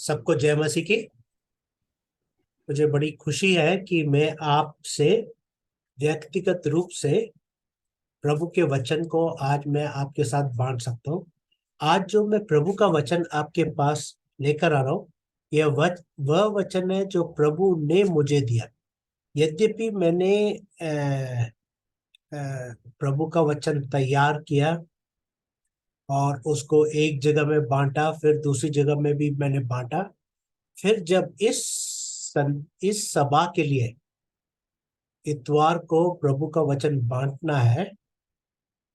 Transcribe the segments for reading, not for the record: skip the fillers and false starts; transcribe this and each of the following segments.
सबको जय मसीह की। मुझे बड़ी खुशी है कि मैं आपसे व्यक्तिगत रूप से प्रभु के वचन को आज मैं आपके साथ बांट सकता हूँ। आज जो मैं प्रभु का वचन आपके पास लेकर आ रहा हूँ, यह वह वचन है जो प्रभु ने मुझे दिया। यद्यपि मैंने प्रभु का वचन तैयार किया और उसको एक जगह में बांटा, फिर दूसरी जगह में भी मैंने बांटा। फिर जब इस सभा के लिए इतवार को प्रभु का वचन बांटना है,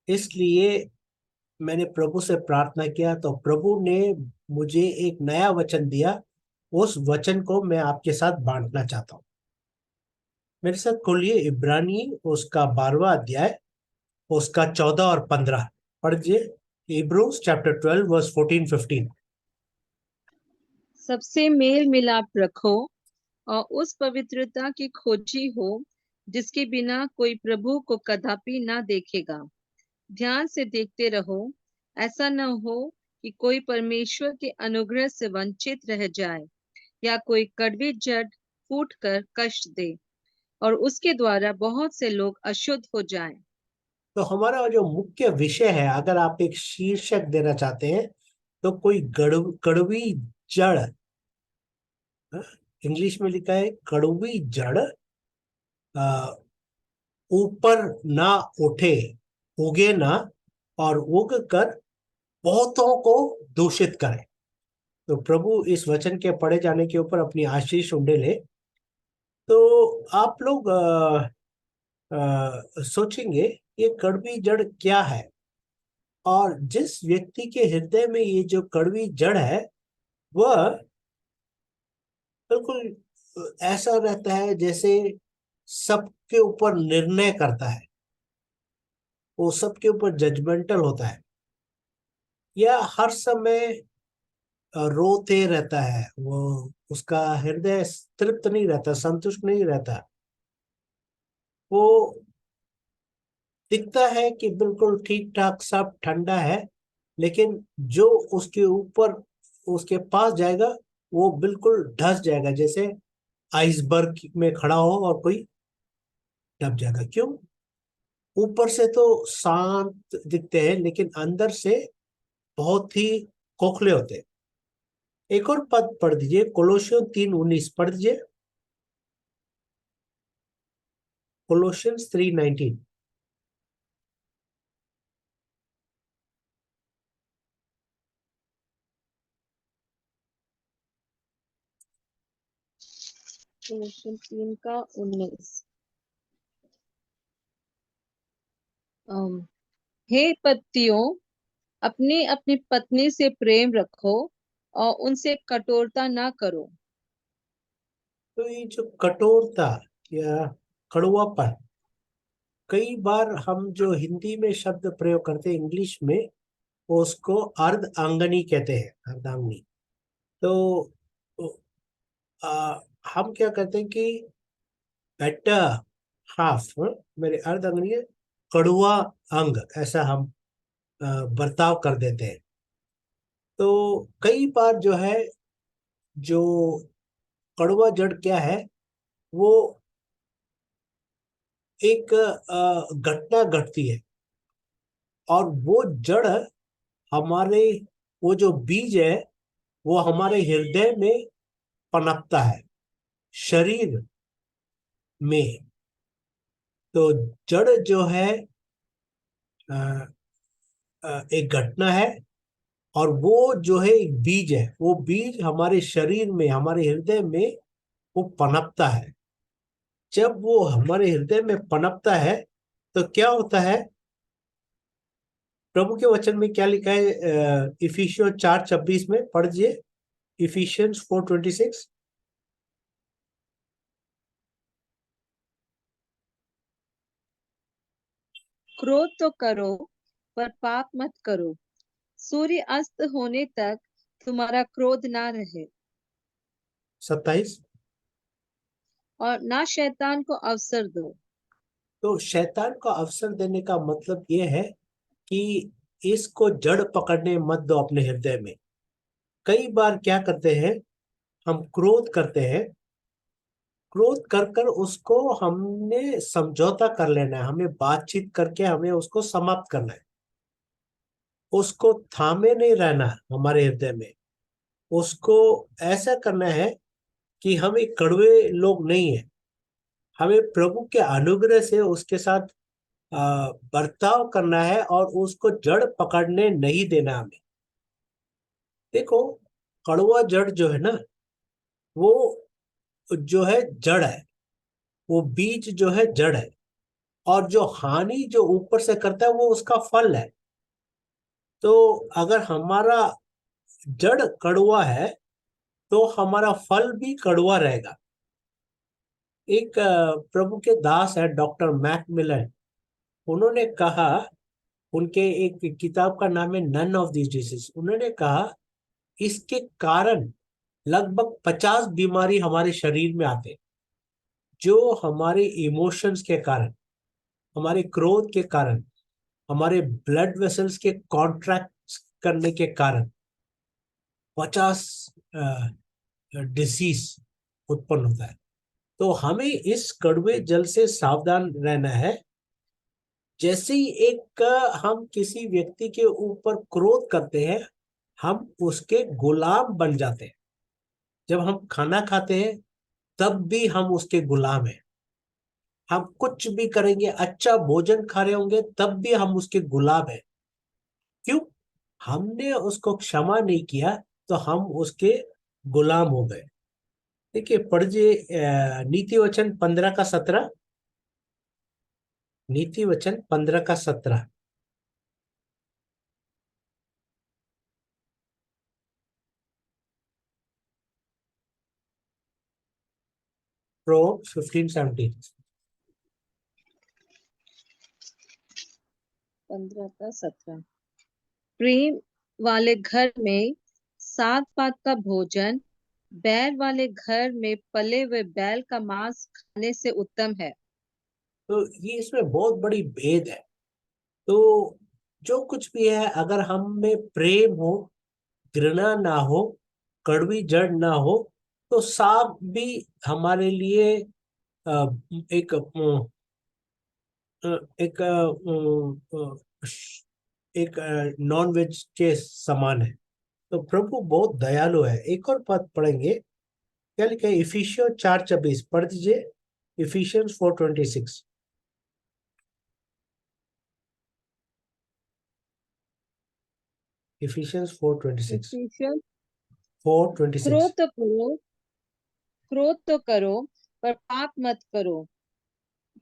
इसलिए मैंने प्रभु से प्रार्थना किया, तो प्रभु ने मुझे एक नया वचन दिया। उस वचन को मैं आपके साथ बांटना चाहता हूँ। मेरे साथ खोलिए इब्रानी उसका 12वां अध्याय, उसका 14 और 15 पढ़िए। इब्रूज चैप्टर 12 वर्स 14-15। सबसे मेल मिलाप रखो और उस पवित्रता की खोजी हो जिसके बिना कोई प्रभु को कदापि ना देखेगा। ध्यान से देखते रहो, ऐसा न हो कि कोई परमेश्वर के अनुग्रह से वंचित रह जाए या कोई कड़वी जड़ फूट कर कष्ट दे और उसके द्वारा बहुत से लोग अशुद्ध हो जाएं। तो हमारा जो मुख्य विषय है, अगर आप एक शीर्षक देना चाहते हैं, तो कोई कड़वी जड़, इंग्लिश में लिखा है कड़वी जड़ ऊपर ना उठे, उगे ना, और उग कर बहुतों को दूषित करे। तो प्रभु इस वचन के पढ़े जाने के ऊपर अपनी आशीष उंडेले। तो आप लोग सोचेंगे ये कड़वी जड़ क्या है, और जिस व्यक्ति के हृदय में ये जो कड़वी जड़ है, वह बिल्कुल ऐसा रहता है जैसे सबके ऊपर निर्णय करता है, वो सबके ऊपर जजमेंटल होता है, या हर समय रोते रहता है। वो उसका हृदय तृप्त नहीं रहता, संतुष्ट नहीं रहता। वो दिखता है कि बिल्कुल ठीक ठाक सब ठंडा है, लेकिन जो उसके ऊपर उसके पास जाएगा वो बिल्कुल धस जाएगा, जैसे आइसबर्ग में खड़ा हो और कोई दब जाएगा। क्यों? ऊपर से तो शांत दिखते हैं, लेकिन अंदर से बहुत ही खोखले होते हैं। एक और पद पढ़ दीजिए, कोलोसियों 3:19 पढ़ दीजिए। कोलोसियंस 3:19। कोलोसियन 3:19। हे पतियों, अपनी अपनी पत्नी से प्रेम रखो और उनसे कठोरता ना करो। तो ये जो कठोरता या कड़वापन, कई बार हम जो हिंदी में शब्द प्रयोग करते हैं, इंग्लिश में उसको अर्धांगनी कहते हैं, अर्धांगनी। तो आ, हम क्या करते हैं कि बेटर हाफ, मेरे अर्धांगनी है, कड़वा अंग, ऐसा हम बर्ताव कर देते हैं। तो कई बार जो है, जो कड़वा जड़ क्या है, वो एक घटना घटती है, और वो जड़ हमारे, वो जो बीज है वो हमारे हृदय में पनपता है, शरीर में। तो जड़ जो है अ, एक घटना है, और वो जो है एक बीज है। वो बीज हमारे शरीर में, हमारे हृदय में वो पनपता है। जब वो हमारे हृदय में पनपता है, तो क्या होता है? प्रभु के वचन में क्या लिखा है? इफिसियों 4:26 में पढ़िए। इफिशियंस 4:26। क्रोध तो करो पर पाप मत करो। सूर्य अस्त होने तक तुम्हारा क्रोध ना रहे 27। और ना शैतान को अवसर दो। तो शैतान को अवसर देने का मतलब ये है कि इसको जड़ पकड़ने मत दो अपने हृदय में। कई बार क्या करते हैं, हम क्रोध करते हैं, क्रोध कर कर उसको हमने समझौता कर लेना है, हमें बातचीत करके हमें उसको समाप्त करना है, उसको थामे नहीं रहना हमारे हृदय में। उसको ऐसा करना है कि हम एक कड़वे लोग नहीं है, हमें प्रभु के अनुग्रह से उसके साथ बर्ताव करना है और उसको जड़ पकड़ने नहीं देना हमें। देखो, कड़वा जड़ जो है ना, वो जो है जड़ है, वो बीज जो है जड़ है, और जो हानि जो ऊपर से करता है वो उसका फल है। तो अगर हमारा जड़ कड़वा है तो हमारा फल भी कड़वा रहेगा। एक प्रभु के दास है डॉक्टर मैकमिलन, उन्होंने कहा, उनके एक किताब का नाम है नन ऑफ दिस डिजीज, उन्होंने कहा इसके कारण लगभग 50 बीमारी हमारे शरीर में आते हैं, जो हमारे इमोशंस के कारण, हमारे क्रोध के कारण, हमारे ब्लड वेसल्स के कॉन्ट्रैक्ट करने के कारण 50 डिसीज उत्पन्न होता है। तो हमें इस कड़वे जल से सावधान रहना है। जैसे ही हम किसी व्यक्ति के ऊपर क्रोध करते हैं, हम उसके गुलाम बन जाते हैं। जब हम खाना खाते हैं तब भी हम उसके गुलाम हैं। हम कुछ भी करेंगे, अच्छा भोजन खा रहे होंगे तब भी हम उसके गुलाम हैं। क्यों? हमने उसको क्षमा नहीं किया, तो हम उसके गुलाम हो गए। देखिए, पढ़िए नीति वचन 15 का 17। नीति वचन 15 का 17। प्रोवर्ब 15:17। 15 का 17। प्रेम वाले घर में साग पात का भोजन बैल वाले घर में पले हुए बैल का मांस खाने से उत्तम है। तो ये इसमें बहुत बड़ी भेद है। तो जो कुछ भी है, अगर हम में प्रेम हो, घृणा ना हो, कड़वी जड़ ना हो, तो साग भी हमारे लिए अ, एक एक एक नॉन वेज के समान है। तो प्रभु बहुत दयालु है। एक और पद पढ़ेंगे, क्या लिखा है? इफिसियो 4:26 पढ़ दीजिए। इफिशियंस 4:26। इफिशियंस 4:26। इफिसियंस। 4:26। क्रोध तो करो, क्रोध तो करो, पर पाप मत करो।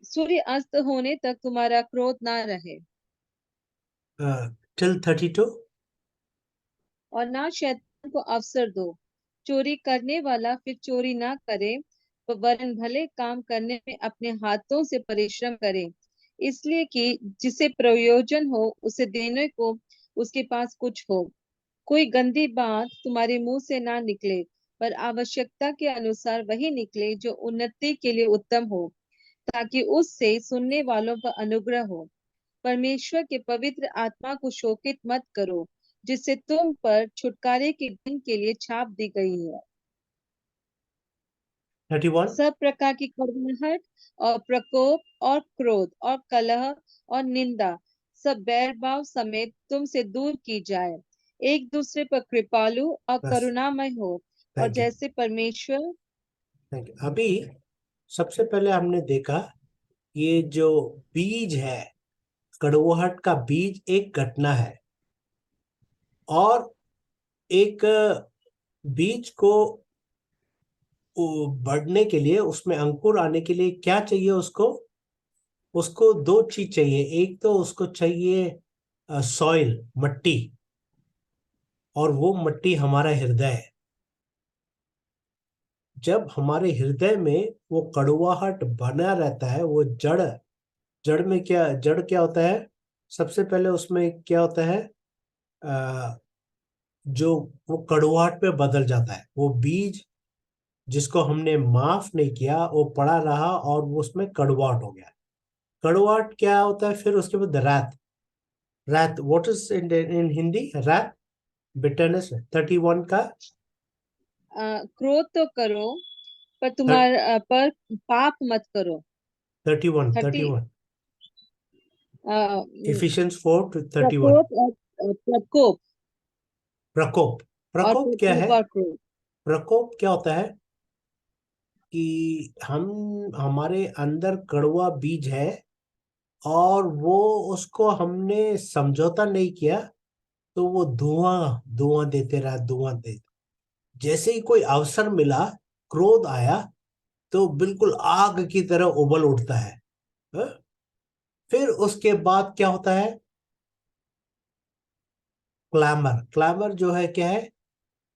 सूर्य अस्त होने तक तुम्हारा क्रोध ना रहे, टिल 32। और ना शैतान को अवसर दो। चोरी करने वाला फिर चोरी ना करे, वरन भले काम करने में अपने हाथों से परिश्रम करे, इसलिए कि जिसे प्रयोजन हो उसे देने को उसके पास कुछ हो। कोई गंदी बात तुम्हारे मुंह से ना निकले, पर आवश्यकता के अनुसार वही निकले जो उन्नति के लिए उत्तम हो, ताकि उससे सुनने वालों पर अनुग्रह हो। परमेश्वर के पवित्र आत्मा को शोकित मत करो, जिससे तुम पर छुटकारे के दिन के लिए छाप दी गई है। 31। सब प्रकार की कड़वाहट और प्रकोप और क्रोध और कलह और निंदा सब बैरभाव समेत तुमसे दूर की जाए। एक दूसरे पर कृपालु और बस। करुणामय हो, और थैंक यू। जैसे परमेश्वर। Thank you. अभी सबसे पहले हमने देखा, ये जो बीज है, कड़वाहट का बीज एक घटना है। और एक बीज को बढ़ने के लिए, उसमें अंकुर आने के लिए क्या चाहिए उसको? उसको दो चीज चाहिए। एक तो उसको चाहिए सॉइल, मट्टी, और वो मट्टी हमारा हृदय है। जब हमारे हृदय में वो कड़वाहट बना रहता है, वो जड़, जड़ क्या होता है? सबसे पहले उसमें क्या होता है? अ, जो वो कड़वाहट पे बदल जाता है, वो बीज जिसको हमने माफ नहीं किया वो पड़ा रहा और वो उसमें कड़वाहट हो गया। कड़वाहट क्या होता है? फिर उसके बाद wrath. Wrath, what is in Hindi? Wrath, bitterness. 31 का क्रोध तो करो, पर पाप मत करो। 31 थर्टी 31 Ephesians 4:31। प्रकोप और प्रकोप प्रकोप। और प्रकोप क्या है? प्रकोप और क्रोध। प्रकोप क्या होता है कि हमारे अंदर कड़वा बीज है और वो उसको हमने समझौता नहीं किया, तो वो धुआं धुआं देते रहा, धुआं दे। जैसे ही कोई अवसर मिला, क्रोध आया, तो बिल्कुल आग की तरह उबल उठता है। हाँ? फिर उसके बाद क्या होता है? क्लैमर। क्लैमर जो है क्या है?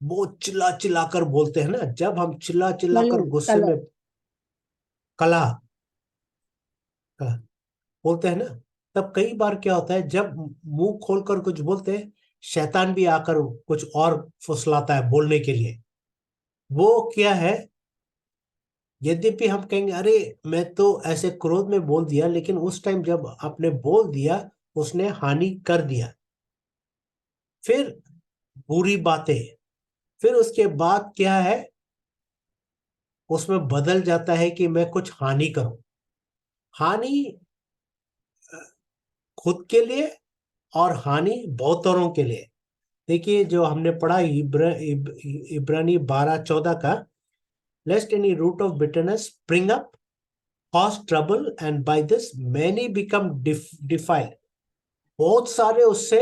वो चिल्ला चिल्ला कर बोलते हैं ना, जब हम चिल्ला चिल्ला कर कलह गुस्से कलह। में कला कला बोलते हैं ना, तब कई बार क्या होता है, जब मुंह खोलकर कुछ बोलते हैं, शैतान भी आकर कुछ और फुसलाता है बोलने के लिए। वो क्या है? यद्यपि हम कहेंगे अरे मैं तो ऐसे क्रोध में बोल दिया, लेकिन उस टाइम जब आपने बोल दिया, उसने हानि कर दिया। फिर बुरी बातें, फिर उसके बाद क्या है? उसमें बदल जाता है कि मैं कुछ हानि करूं। हानि खुद के लिए और हानि बहुतरों के लिए। देखिए जो हमने पढ़ा इब्रानी 12:14 का, lest any root of bitterness spring up, cause trouble, and by this many become defiled. बहुत सारे उससे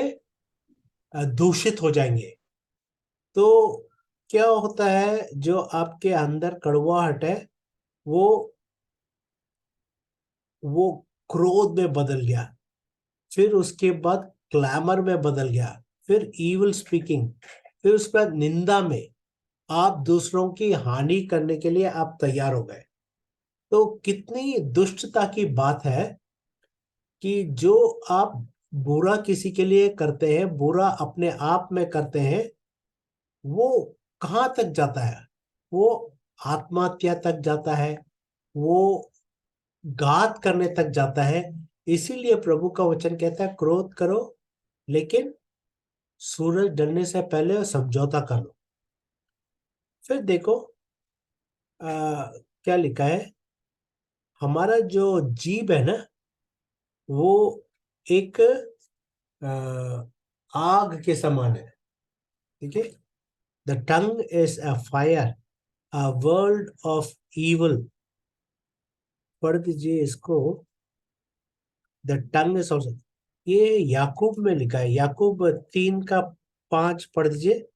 दूषित हो जाएंगे। तो क्या होता है, जो आपके अंदर कड़वाहट है, वो वो क्रोध में बदल गया, फिर उसके बाद क्लैमर में बदल गया, फिर ईविल स्पीकिंग, फिर उसके बाद निंदा में आप दूसरों की हानि करने के लिए आप तैयार हो गए। तो कितनी दुष्टता की बात है कि जो आप बुरा किसी के लिए करते हैं, बुरा अपने आप में करते हैं, वो कहाँ तक जाता है? वो आत्महत्या तक जाता है, वो घात करने तक जाता है। इसीलिए प्रभु का वचन कहता है क्रोध करो, लेकिन सूरज ढलने से पहले समझौता कर लो। फिर देखो क्या लिखा है। हमारा जो जीभ है ना, वो एक आग के समान है। ठीक है। The tongue is a fire, a world of evil. पढ़ दीजिए इसको। द टंग इज ऑल्सो, ये याकूब में लिखा है, याकूब 3:5 पढ़ दीजिए।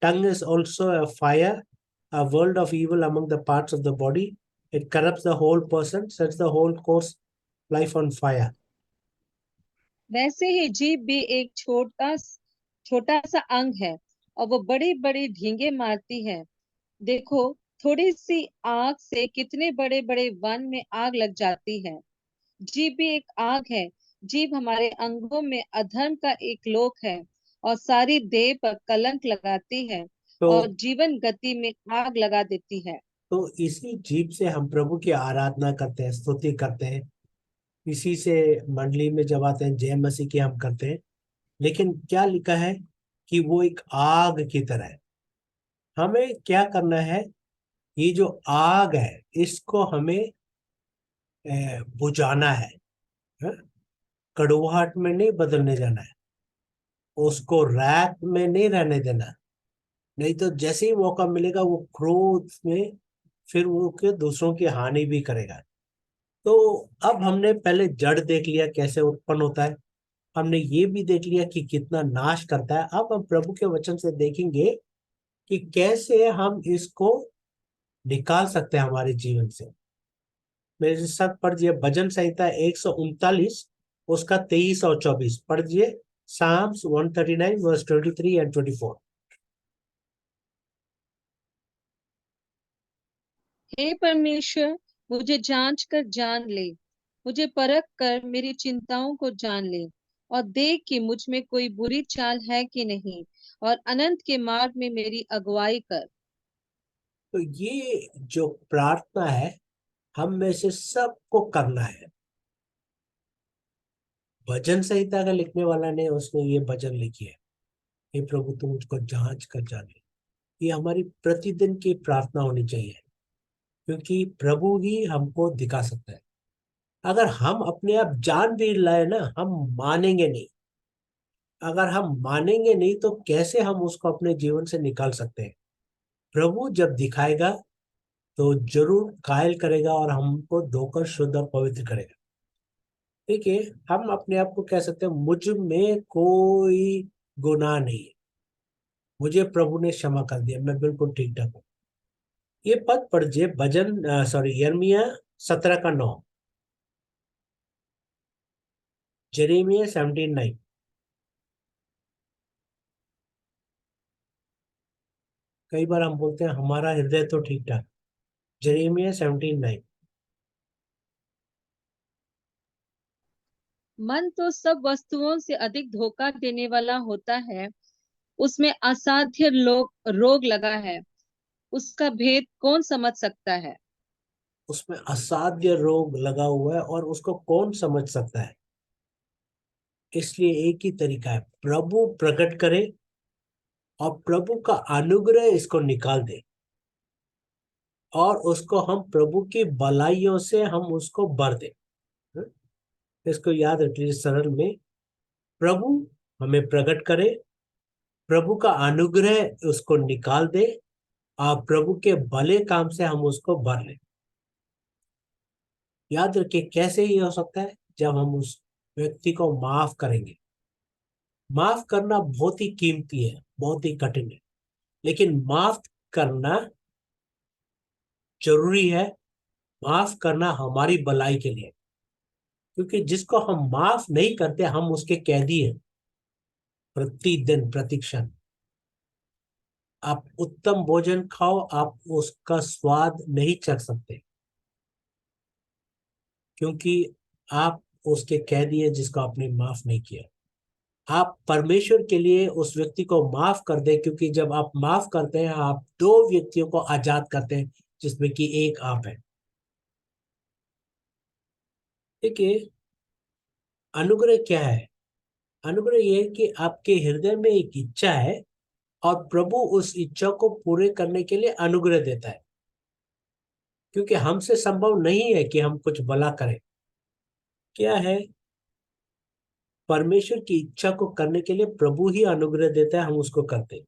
Tongue is also a fire, a world of evil among the parts of the body. It corrupts the whole person, sets the whole course life on fire. वैसे ही जीभ भी एक छोटा सा अंग है, और वो बड़ी बड़ी ढींगे मारती है। देखो, थोड़ी सी आग से कितने बड़े बड़े वन में आग लग जाती है। जीभ भी एक आग है। जीभ हमारे अंगों में अधर्म का एक लोक है, और सारी देह पर कलंक लगाती है, तो और जीवन गति में आग लगा देती है। तो इसी जीभ से हम प्रभु की आराधना करते हैं, स्तुति करते हैं। इसी से मंडली में जब आते हैं, जय मसीह की हम करते हैं। लेकिन क्या लिखा है कि वो एक आग की तरह है। हमें क्या करना है? ये जो आग है, इसको हमें बुझाना है। हाँ? कड़वाहट में नहीं बदलने जाना है, उसको रैक में नहीं रहने देना। नहीं तो जैसे ही मौका मिलेगा, वो क्रोध में फिर वो के दूसरों की हानि भी करेगा। तो अब हमने पहले जड़ देख लिया कैसे उत्पन्न होता है, हमने ये भी देख लिया कि कितना नाश करता है। अब हम प्रभु के वचन से देखेंगे कि कैसे हम इसको निकाल सकते हैं हमारे जीवन से। मेरे साथ पढ़िए भजन संहिता 139, उसका 23 और 24 पढ़िए। Psalms 139 verse 23 and 24। हे परमेश्वर, मुझे जांच कर जान ले, मुझे परख कर मेरी चिंताओं को जान ले, और देख कि मुझ में कोई बुरी चाल है कि नहीं, और अनंत के मार्ग में मेरी अगुवाई कर। तो ये जो प्रार्थना है, हम में से सबको करना है। भजन संहिता का लिखने वाला ने उसने ये भजन लिखी है, हे प्रभु तू मुझको जांच कर जाने। ये हमारी प्रतिदिन की प्रार्थना होनी चाहिए, क्योंकि प्रभु ही हमको दिखा सकता है। अगर हम अपने आप जान भी लाए ना, हम मानेंगे नहीं। अगर हम मानेंगे नहीं तो कैसे हम उसको अपने जीवन से निकाल सकते हैं? प्रभु जब दिखाएगा तो जरूर कायल करेगा और हमको धोकर शुद्ध और पवित्र करेगा। ठीक है, हम अपने आप को कह सकते हैं मुझ में कोई गुनाह नहीं है, मुझे प्रभु ने क्षमा कर दिया, मैं बिल्कुल ठीक ठाक हूँ। ये पद पढ़िए, भजन सॉरी यिर्मयाह 17 का 9। जेरेमिया 17:9। कई बार हम बोलते हैं हमारा हृदय तो ठीक ठाक। जेरेमिया 17:9। मन तो सब वस्तुओं से अधिक धोखा देने वाला होता है, उसमें असाध्य रोग लगा है, उसका भेद कौन समझ सकता है? उसमें असाध्य रोग लगा हुआ है और उसको कौन समझ सकता है? इसलिए एक ही तरीका है, प्रभु प्रकट करे और प्रभु का अनुग्रह इसको निकाल दे, और उसको हम प्रभु की भलाइयों से हम उसको भर दे। इसको याद रखिए सरल में, प्रभु हमें प्रकट करे, प्रभु का अनुग्रह उसको निकाल दे, और प्रभु के भले काम से हम उसको भर लें। याद रखिए कैसे ये हो सकता है? जब हम उस व्यक्ति को माफ करेंगे। माफ करना बहुत ही कीमती है, बहुत ही कठिन है, लेकिन माफ करना जरूरी है। माफ करना हमारी भलाई के लिए, क्योंकि जिसको हम माफ नहीं करते हम उसके कैदी हैं, प्रतिदिन प्रतिक्षण। आप उत्तम भोजन खाओ, आप उसका स्वाद नहीं चख सकते, क्योंकि आप उसके कैदी हैं जिसको आपने माफ नहीं किया। आप परमेश्वर के लिए उस व्यक्ति को माफ कर दें, क्योंकि जब आप माफ करते हैं आप दो व्यक्तियों को आजाद करते हैं, जिसमें कि एक आप है। देखिए, अनुग्रह क्या है? अनुग्रह ये है कि आपके हृदय में एक इच्छा है और प्रभु उस इच्छा को पूरे करने के लिए अनुग्रह देता है, क्योंकि हमसे संभव नहीं है कि हम कुछ भला करें। क्या है? परमेश्वर की इच्छा को करने के लिए प्रभु ही अनुग्रह देता है, हम उसको करते हैं।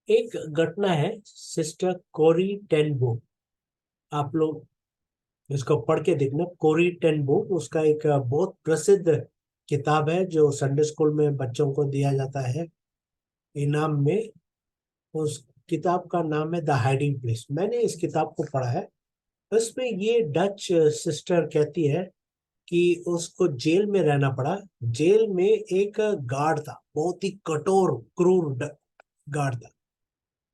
एक घटना है, सिस्टर कोरी टेन बून। आप लोग इसको पढ़ के देखना, कोरी टेन बून। उसका एक बहुत प्रसिद्ध किताब है जो संडे स्कूल में बच्चों को दिया जाता है इनाम में। उस किताब का नाम है द हाइडिंग प्लेस। मैंने इस किताब को पढ़ा है। उसमें ये डच सिस्टर कहती है कि उसको जेल में रहना पड़ा। जेल में एक गार्ड था, बहुत ही कठोर क्रूर गार्ड था।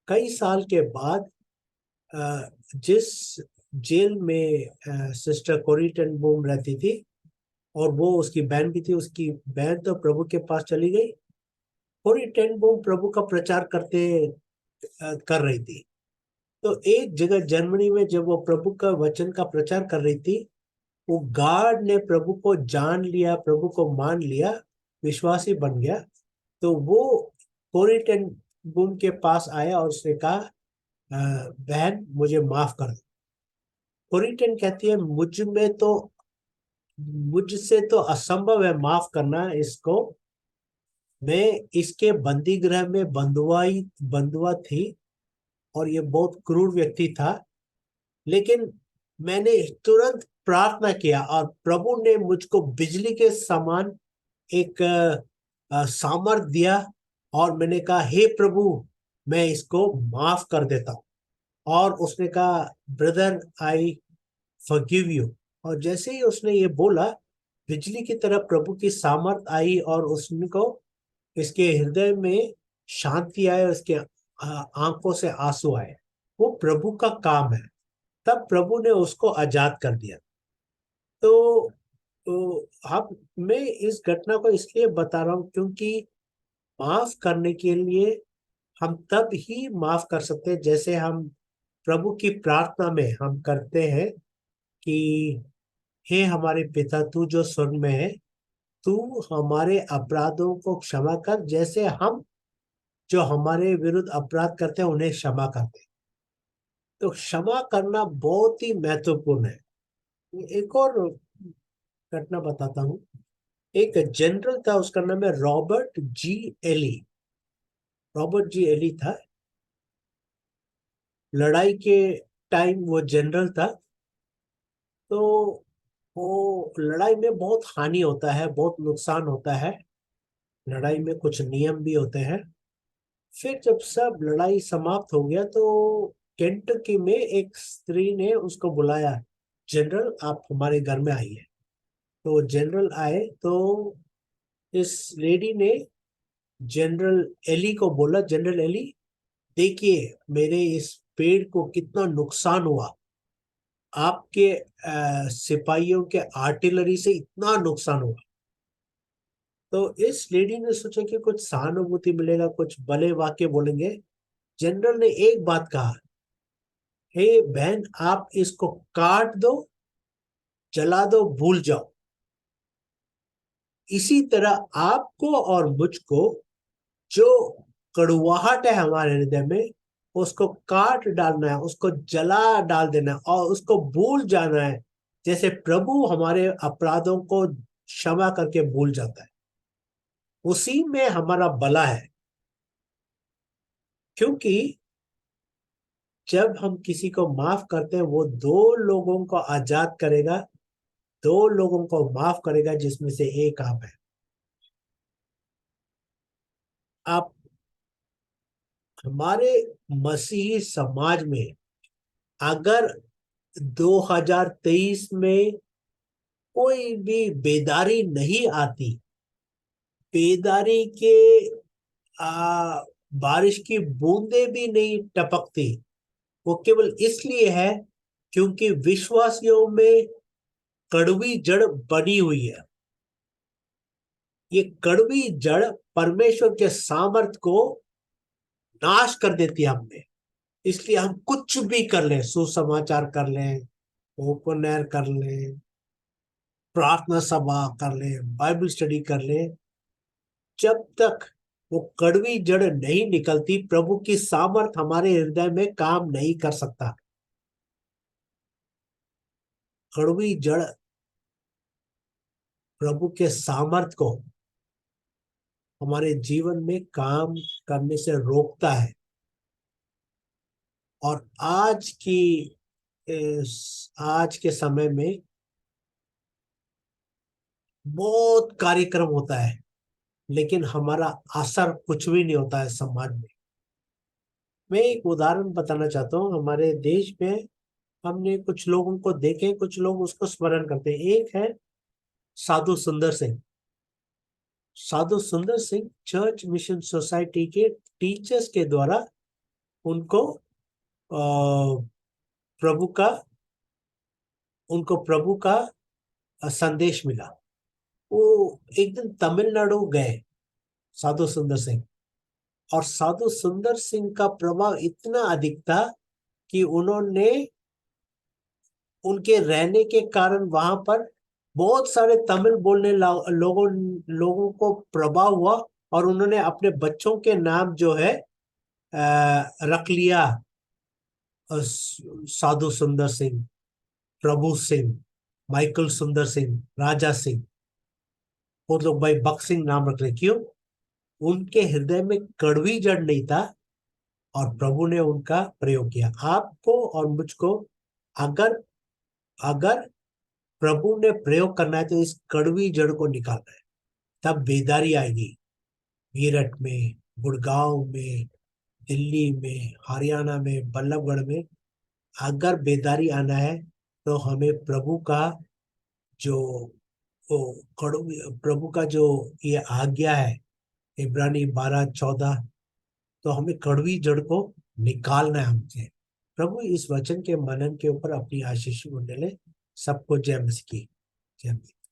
कई साल के बाद जिस जेल में सिस्टर कोरी टेन बूम रहती थी, और वो उसकी बहन भी थी, उसकी बहन तो प्रभु के पास चली गई। कोरी टेन बूम प्रभु का प्रचार कर रही थी। तो एक जगह जर्मनी में जब वो प्रभु का वचन का प्रचार कर रही थी, वो गार्ड ने प्रभु को जान लिया, प्रभु को मान लिया, विश्वासी बन गया। तो वो कोरी टेन बूम के पास आया और उसने कहा, बहन मुझे माफ कर दो। कोरिटन कहती है, मुझसे तो असंभव है माफ करना इसको। मैं इसके बंदी गृह में बंधुआ थी, और ये बहुत क्रूर व्यक्ति था। लेकिन मैंने तुरंत प्रार्थना किया और प्रभु ने मुझको बिजली के समान एक सामर्थ दिया, और मैंने कहा, हे प्रभु, मैं इसको माफ कर देता हूँ। और उसने कहा, ब्रदर आई फॉरगिव यू। और जैसे ही उसने ये बोला, बिजली की तरह प्रभु की सामर्थ आई और उसको इसके हृदय में शांति आए, उसके आंखों से आंसू आए। वो प्रभु का काम है। तब प्रभु ने उसको आजाद कर दिया। तो, हम मैं इस घटना को इसलिए बता रहा हूँ क्योंकि माफ करने के लिए हम तब ही माफ कर सकते हैं जैसे हम प्रभु की प्रार्थना में हम करते हैं कि हे हमारे पिता तू जो स्वर्ग में है, तू हमारे अपराधों को क्षमा कर, जैसे हम जो हमारे विरुद्ध अपराध करते हैं उन्हें क्षमा करते हैं। तो क्षमा करना बहुत ही महत्वपूर्ण है। एक और घटना बताता हूँ। एक जनरल था, उसका नाम है रॉबर्ट जी एली। रॉबर्ट जी एली था। लड़ाई के टाइम वो जनरल था। तो वो लड़ाई में बहुत हानि होता है, बहुत नुकसान होता है। लड़ाई में कुछ नियम भी होते हैं। फिर जब सब लड़ाई समाप्त हो गया तो केंटकी में एक स्त्री ने उसको बुलाया, जनरल आप हमारे घर में आइए। तो जनरल आए तो इस लेडी ने जनरल एली को बोला, जनरल एली देखिए मेरे इस पेड़ को कितना नुकसान हुआ, आपके सिपाहियों के आर्टिलरी से इतना नुकसान हुआ। तो इस लेडी ने सोचा कि कुछ सहानुभूति मिलेगा, कुछ भले वाक्य बोलेंगे। जनरल ने एक बात कहा, हे बहन आप इसको काट दो, जला दो, भूल जाओ। इसी तरह आपको और मुझको जो कड़ुवाहट है हमारे हृदय में, उसको काट डालना है, उसको जला डाल देना है और उसको भूल जाना है। जैसे प्रभु हमारे अपराधों को क्षमा करके भूल जाता है, उसी में हमारा भला है। क्योंकि जब हम किसी को माफ करते हैं वो दो लोगों को आजाद करेगा, दो लोगों को माफ करेगा, जिसमें से एक आप है। आप हमारे मसीही समाज में अगर 2023 में कोई भी बेदारी नहीं आती, बेदारी के बारिश की बूंदे भी नहीं टपकती, वो केवल इसलिए है क्योंकि विश्वासियों में कड़वी जड़ बनी हुई है। ये कड़वी जड़ परमेश्वर के सामर्थ को नाश कर देती है हमने। इसलिए हम कुछ भी कर लें, सुसमाचार कर लें, ओपन एयर कर लें, प्रार्थना सभा कर लें, बाइबल स्टडी कर लें, जब तक वो कड़वी जड़ नहीं निकलती प्रभु की सामर्थ हमारे हृदय में काम नहीं कर सकता। कड़वी जड़ प्रभु के सामर्थ को हमारे जीवन में काम करने से रोकता है। और आज के समय में बहुत कार्यक्रम होता है, लेकिन हमारा असर कुछ भी नहीं होता है समाज में। मैं एक उदाहरण बताना चाहता हूँ। हमारे देश में हमने कुछ लोगों को देखे, कुछ लोग उसको स्मरण करते हैं। एक है साधु सुंदर सिंह। साधु सुंदर सिंह चर्च मिशन सोसाइटी के टीचर्स के द्वारा उनको प्रभु का उनको प्रभु का संदेश मिला। वो एक दिन तमिलनाडु गए, साधु सुंदर सिंह। और साधु सुंदर सिंह का प्रभाव इतना अधिक था कि उन्होंने, उनके रहने के कारण वहां पर बहुत सारे तमिल बोलने लोगों को प्रभाव हुआ। और उन्होंने अपने बच्चों के नाम जो है रख लिया, साधु सुंदर सिंह, प्रभु सिंह, माइकल सुंदर सिंह, राजा सिंह। वो लोग भाई बक्सिंग नाम रख रहे। क्यों? उनके हृदय में कड़वी जड़ नहीं था और प्रभु ने उनका प्रयोग किया। आपको और मुझको अगर अगर प्रभु ने प्रयोग करना है तो इस कड़वी जड़ को निकालना है, तब बेदारी आएगी। मेरठ में, गुड़गांव में, दिल्ली में, हरियाणा में, बल्लभगढ़ में अगर बेदारी आना है तो हमें प्रभु का जो वो कड़वी प्रभु का जो ये आज्ञा है, इब्रानी 12:14, तो हमें कड़वी जड़ को निकालना है हमसे। प्रभु इस वचन के मनन के ऊपर अपनी आशीष को ले। सबको जय मसीह की। जय मसीह।